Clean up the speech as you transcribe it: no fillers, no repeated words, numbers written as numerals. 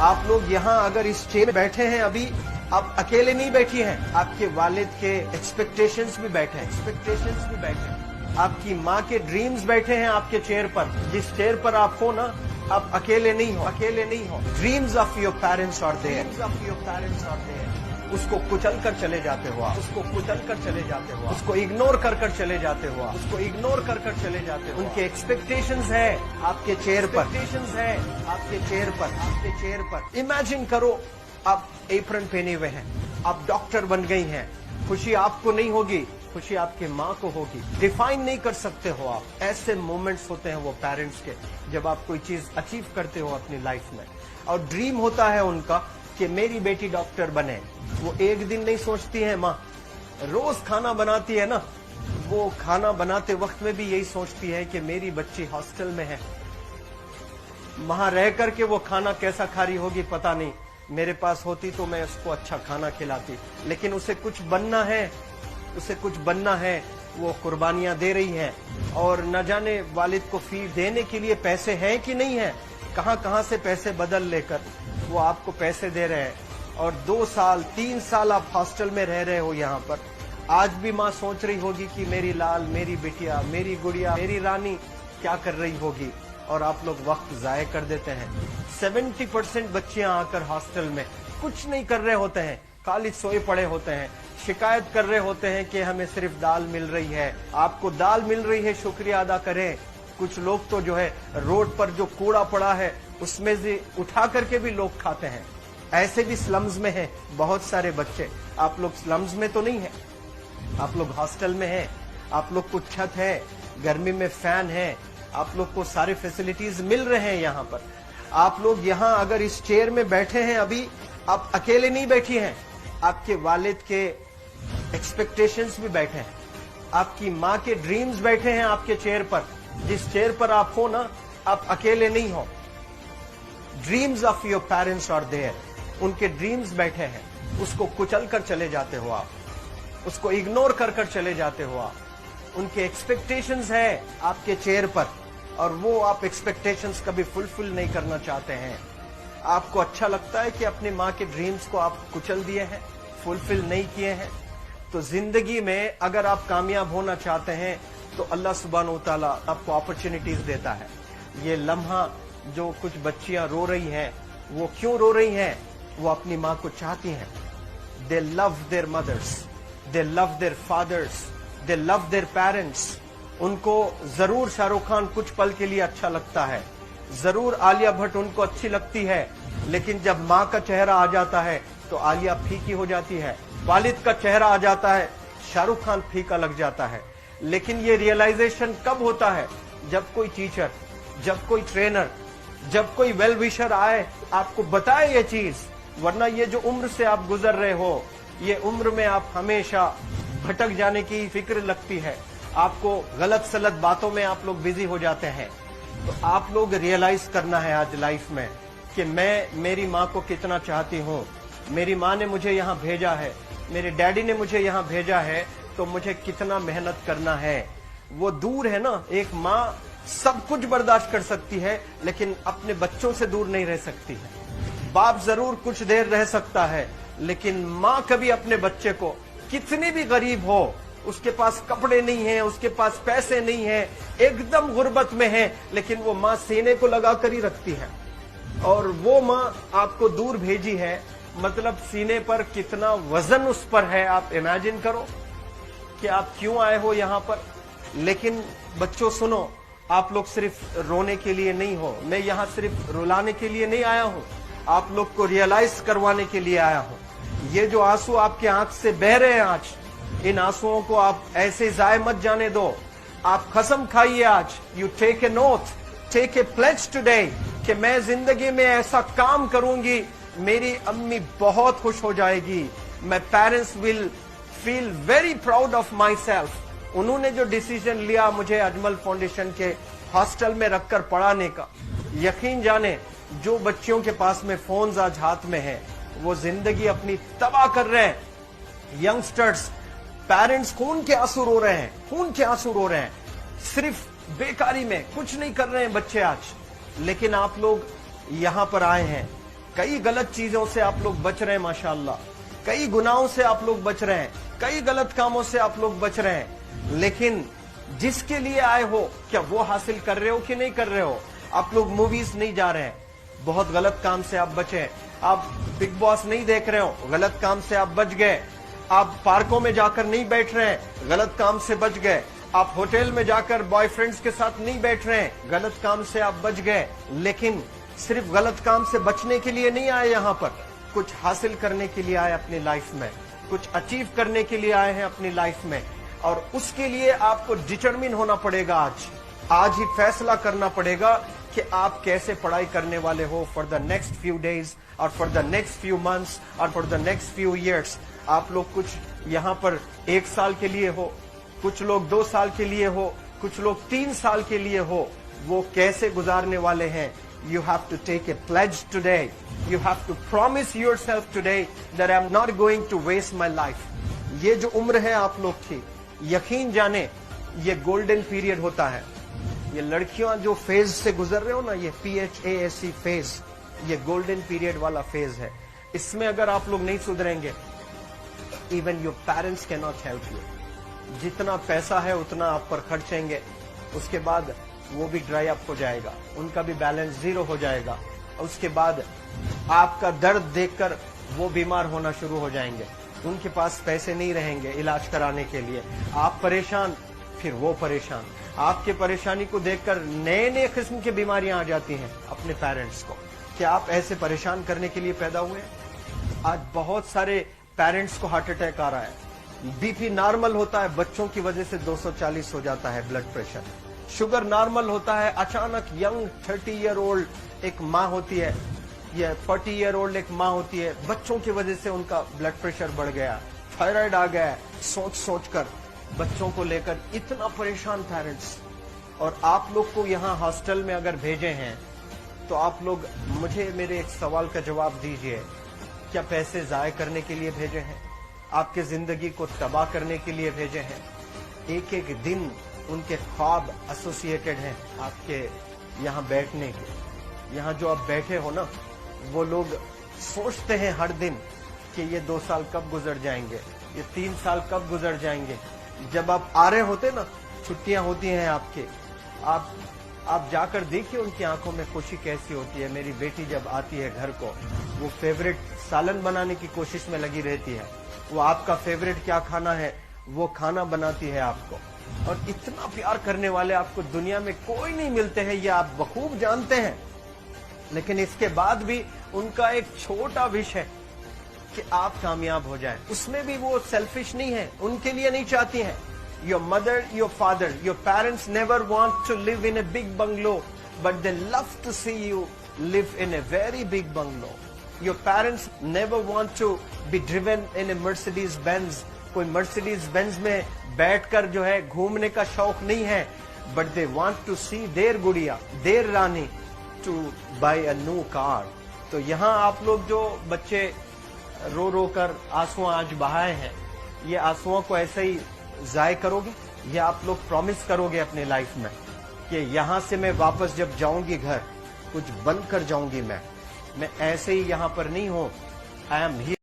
आप लोग यहाँ अगर इस चेयर में बैठे हैं अभी, आप अकेले नहीं बैठी हैं, आपके वालिद के एक्सपेक्टेशंस भी बैठे हैं, आपकी माँ के ड्रीम्स बैठे हैं आपके चेयर पर। जिस चेयर पर आप हो ना, आप अकेले नहीं हो। Dreams of your parents are there. उसको कुचल कर चले जाते हो आप, उसको इग्नोर कर चले जाते हो आप, उनके एक्सपेक्टेशंस है आपके चेयर पर। इमेजिन करो आप एप्रन पहने हुए हैं, आप डॉक्टर बन गई हैं, खुशी आपको नहीं होगी, खुशी आपके माँ को होगी। डिफाइन नहीं कर सकते हो आप। ऐसे मोमेंट्स होते हैं वो पेरेंट्स के, जब आप कोई चीज अचीव करते हो अपनी लाइफ में, और ड्रीम होता है उनका कि मेरी बेटी डॉक्टर बने। वो एक दिन नहीं सोचती है माँ, रोज खाना बनाती है ना, वो खाना बनाते वक्त में भी यही सोचती है कि मेरी बच्ची हॉस्टल में है, वहां रह करके वो खाना कैसा खा रही होगी पता नहीं, मेरे पास होती तो मैं उसको अच्छा खाना खिलाती। लेकिन उसे कुछ बनना है, वो कुर्बानियां दे रही है, और न जाने वालिद को फीस देने के लिए पैसे हैं कि नहीं है, कहां से पैसे बदल लेकर वो आपको पैसे दे रहे हैं। और 2 साल 3 साल आप हॉस्टल में रह रहे हो यहाँ पर। आज भी माँ सोच रही होगी कि मेरी लाल, मेरी बिटिया, मेरी गुड़िया, मेरी रानी क्या कर रही होगी, और आप लोग वक्त जाये कर देते हैं। 70% बच्चियां आकर हॉस्टल में कुछ नहीं कर रहे होते हैं, खाली सोए पड़े होते हैं, शिकायत कर रहे होते हैं कि हमें सिर्फ दाल मिल रही है। आपको दाल मिल रही है, शुक्रिया अदा करें। कुछ लोग तो जो है रोड पर जो कूड़ा पड़ा है उसमें से उठा करके भी लोग खाते हैं। ऐसे भी स्लम्स में हैं बहुत सारे बच्चे। आप लोग स्लम्स में तो नहीं है, आप लोग हॉस्टल में हैं, आप लोग को छत है, गर्मी में फैन है, आप लोग को सारे फैसिलिटीज मिल रहे हैं यहाँ पर। आप लोग यहाँ अगर इस चेयर में बैठे हैं अभी, आप अकेले नहीं बैठी हैं, आपके वालिद के एक्सपेक्टेशंस भी बैठे हैं, आपकी माँ के ड्रीम्स बैठे हैं आपके चेयर पर। जिस चेयर पर आप हो ना, आप अकेले नहीं हो। Dreams of your parents are there. उनके ड्रीम्स बैठे हैं, उसको कुचल कर चले जाते हो आप, उसको इग्नोर कर चले जाते हो आप। उनके एक्सपेक्टेशंस है आपके चेयर पर, और वो आप एक्सपेक्टेशंस कभी फुलफिल नहीं करना चाहते हैं। आपको अच्छा लगता है कि अपनी माँ के ड्रीम्स को आप कुचल दिए हैं, फुलफिल नहीं किए हैं। तो जिंदगी में अगर आप कामयाब होना चाहते हैं तो अल्लाह सुब्हानहू व तआला आपको अपॉर्चुनिटीज देता है। ये लम्हा जो कुछ बच्चियां रो रही हैं, वो क्यों रो रही हैं? वो अपनी माँ को चाहती हैं। They love their mothers, they love their fathers, they love their parents. उनको जरूर शाहरुख खान कुछ पल के लिए अच्छा लगता है, जरूर आलिया भट्ट उनको अच्छी लगती है, लेकिन जब माँ का चेहरा आ जाता है तो आलिया फीकी हो जाती है। वालिद का चेहरा आ जाता है, शाहरुख खान फीका लग जाता है। लेकिन ये रियलाइजेशन कब होता है? जब कोई टीचर, जब कोई ट्रेनर, जब कोई वेल विशर आए, आपको बताए ये चीज। वरना ये जो उम्र से आप गुजर रहे हो, ये उम्र में आप हमेशा भटक जाने की फिक्र लगती है, आपको गलत सलत बातों में आप लोग बिजी हो जाते हैं। तो आप लोग रियलाइज करना है आज लाइफ में कि मैं मेरी माँ को कितना चाहती हूँ। मेरी माँ ने मुझे यहाँ भेजा है, मेरे डैडी ने मुझे यहाँ भेजा है, तो मुझे कितना मेहनत करना है। वो दूर है ना, एक माँ सब कुछ बर्दाश्त कर सकती है, लेकिन अपने बच्चों से दूर नहीं रह सकती है। बाप जरूर कुछ देर रह सकता है, लेकिन माँ कभी अपने बच्चे को, कितनी भी गरीब हो, उसके पास कपड़े नहीं है, उसके पास पैसे नहीं है, एकदम गुर्बत में है, लेकिन वो माँ सीने को लगा कर ही रखती है। और वो माँ आपको दूर भेजी है, मतलब सीने पर कितना वजन उस पर है। आप इमेजिन करो कि आप क्यों आए हो यहाँ पर। लेकिन बच्चों सुनो, आप लोग सिर्फ रोने के लिए नहीं हो, मैं यहाँ सिर्फ रुलाने के लिए नहीं आया हूँ, आप लोग को रियलाइज करवाने के लिए आया हूँ। ये जो आंसू आपके आंख से बह रहे हैं आज, इन आंसुओं को आप ऐसे जाए मत जाने दो। आप कसम खाइए आज, you take a note, take a pledge today, कि मैं जिंदगी में ऐसा काम करूंगी, मेरी अम्मी बहुत खुश हो जाएगी, my parents will feel very proud of my self. उन्होंने जो डिसीजन लिया मुझे अजमल फाउंडेशन के हॉस्टल में रखकर पढ़ाने का, यकीन जाने जो बच्चियों के पास में फोन्स आज हाथ में है, वो जिंदगी अपनी तबाह कर रहे हैं। यंगस्टर्स, पेरेंट्स खून के आंसू रो रहे हैं, खून के आंसू रो रहे हैं, सिर्फ बेकारी में कुछ नहीं कर रहे हैं बच्चे आज। लेकिन आप लोग यहाँ पर आए हैं, कई गलत चीजों से आप लोग बच रहे हैं माशाअल्लाह, कई गुनाहों से आप लोग बच रहे हैं, कई गलत कामों से आप लोग बच रहे हैं, लेकिन जिसके लिए आए हो क्या वो हासिल कर रहे हो कि नहीं कर रहे हो? आप लोग मूवीज नहीं जा रहे हैं, बहुत गलत काम से आप बचे। आप बिग बॉस नहीं देख रहे हो, गलत काम से आप बच गए। आप पार्कों में जाकर नहीं बैठ रहे हैं, गलत काम से बच गए। आप होटल में जाकर बॉयफ्रेंड्स के साथ नहीं बैठ रहे हैं, गलत काम से आप बच गए। लेकिन सिर्फ गलत काम से बचने के लिए नहीं आए यहाँ पर, कुछ हासिल करने के लिए आए अपनी लाइफ में, कुछ अचीव करने के लिए आए हैं अपनी लाइफ में। और उसके लिए आपको डिटरमिन होना पड़ेगा। आज ही फैसला करना पड़ेगा कि आप कैसे पढ़ाई करने वाले हो for the next few days और for the next few months और for the next few years. आप लोग कुछ यहाँ पर 1 साल के लिए हो, कुछ लोग 2 साल के लिए हो, कुछ लोग 3 साल के लिए हो। वो कैसे गुजारने वाले हैं? You have to take a pledge today. You have to promise yourself today that I'm not going to waste my life. ये जो उम्र है आप लोग की, यकीन जाने ये गोल्डन पीरियड होता है। ये लड़कियां जो फेज से गुजर रहे हो ना, ये PHASE फेज, ये गोल्डन पीरियड वाला फेज है। इसमें अगर आप लोग नहीं सुधरेंगे, even your parents can not help you. जितना पैसा है उतना आप पर खर्चेंगे, उसके बाद वो भी ड्राई अप हो जाएगा, उनका भी बैलेंस जीरो हो जाएगा। उसके बाद आपका दर्द देखकर वो बीमार होना शुरू हो जाएंगे, उनके पास पैसे नहीं रहेंगे इलाज कराने के लिए। आप परेशान, फिर वो परेशान। आपके परेशानी को देखकर नए नए किस्म की बीमारियां आ जाती हैं अपने पेरेंट्स को। क्या आप ऐसे परेशान करने के लिए पैदा हुए? आज बहुत सारे पेरेंट्स को हार्ट अटैक आ रहा है। BP नॉर्मल होता है, बच्चों की वजह से 240 हो जाता है ब्लड प्रेशर। शुगर नॉर्मल होता है, अचानक यंग 30 ईयर ओल्ड एक माँ होती है या 40 ईयर ओल्ड एक माँ होती है, बच्चों की वजह से उनका ब्लड प्रेशर बढ़ गया, थायराइड आ गया। सोच सोच कर बच्चों को लेकर इतना परेशान पेरेंट्स। और आप लोग को यहाँ हॉस्टल में अगर भेजे हैं तो आप लोग मुझे मेरे एक सवाल का जवाब दीजिए, क्या पैसे जाय करने के लिए भेजे हैं? आपके जिंदगी को तबाह करने के लिए भेजे हैं? एक एक दिन उनके ख्वाब एसोसिएटेड हैं आपके यहाँ बैठने के। यहाँ जो आप बैठे हो ना, वो लोग सोचते हैं हर दिन कि ये 2 साल कब गुजर जाएंगे, ये 3 साल कब गुजर जाएंगे। जब आप आ रहे होते ना, छुट्टियां होती हैं आपके, आप जाकर देखिए उनकी आंखों में खुशी कैसी होती है। मेरी बेटी जब आती है घर को, वो फेवरेट सालन बनाने की कोशिश में लगी रहती है। वो आपका फेवरेट क्या खाना है वो खाना बनाती है आपको। और इतना प्यार करने वाले आपको दुनिया में कोई नहीं मिलते हैं, ये आप बखूब जानते हैं। लेकिन इसके बाद भी उनका एक छोटा विश है कि आप कामयाब हो जाएं। उसमें भी वो सेल्फिश नहीं है, उनके लिए नहीं चाहती हैं। Your mother, your father, your parents never want to live in a big bungalow, but they love to see you live in a very big bungalow. Your parents never want to be driven in a Mercedes Benz. कोई Mercedes Benz में बैठकर जो है घूमने का शौक नहीं है, but they want to see their गुड़िया, their Rani to buy a new car. तो यहाँ आप लोग जो बच्चे रो रो कर आंसू आज बहाए हैं, ये आंसुओं को ऐसे ही जाय करोगे या आप लोग प्रॉमिस करोगे अपने लाइफ में कि यहाँ से मैं वापस जब जाऊंगी घर, कुछ बनकर जाऊंगी। मैं ऐसे ही यहाँ पर नहीं हूँ। I am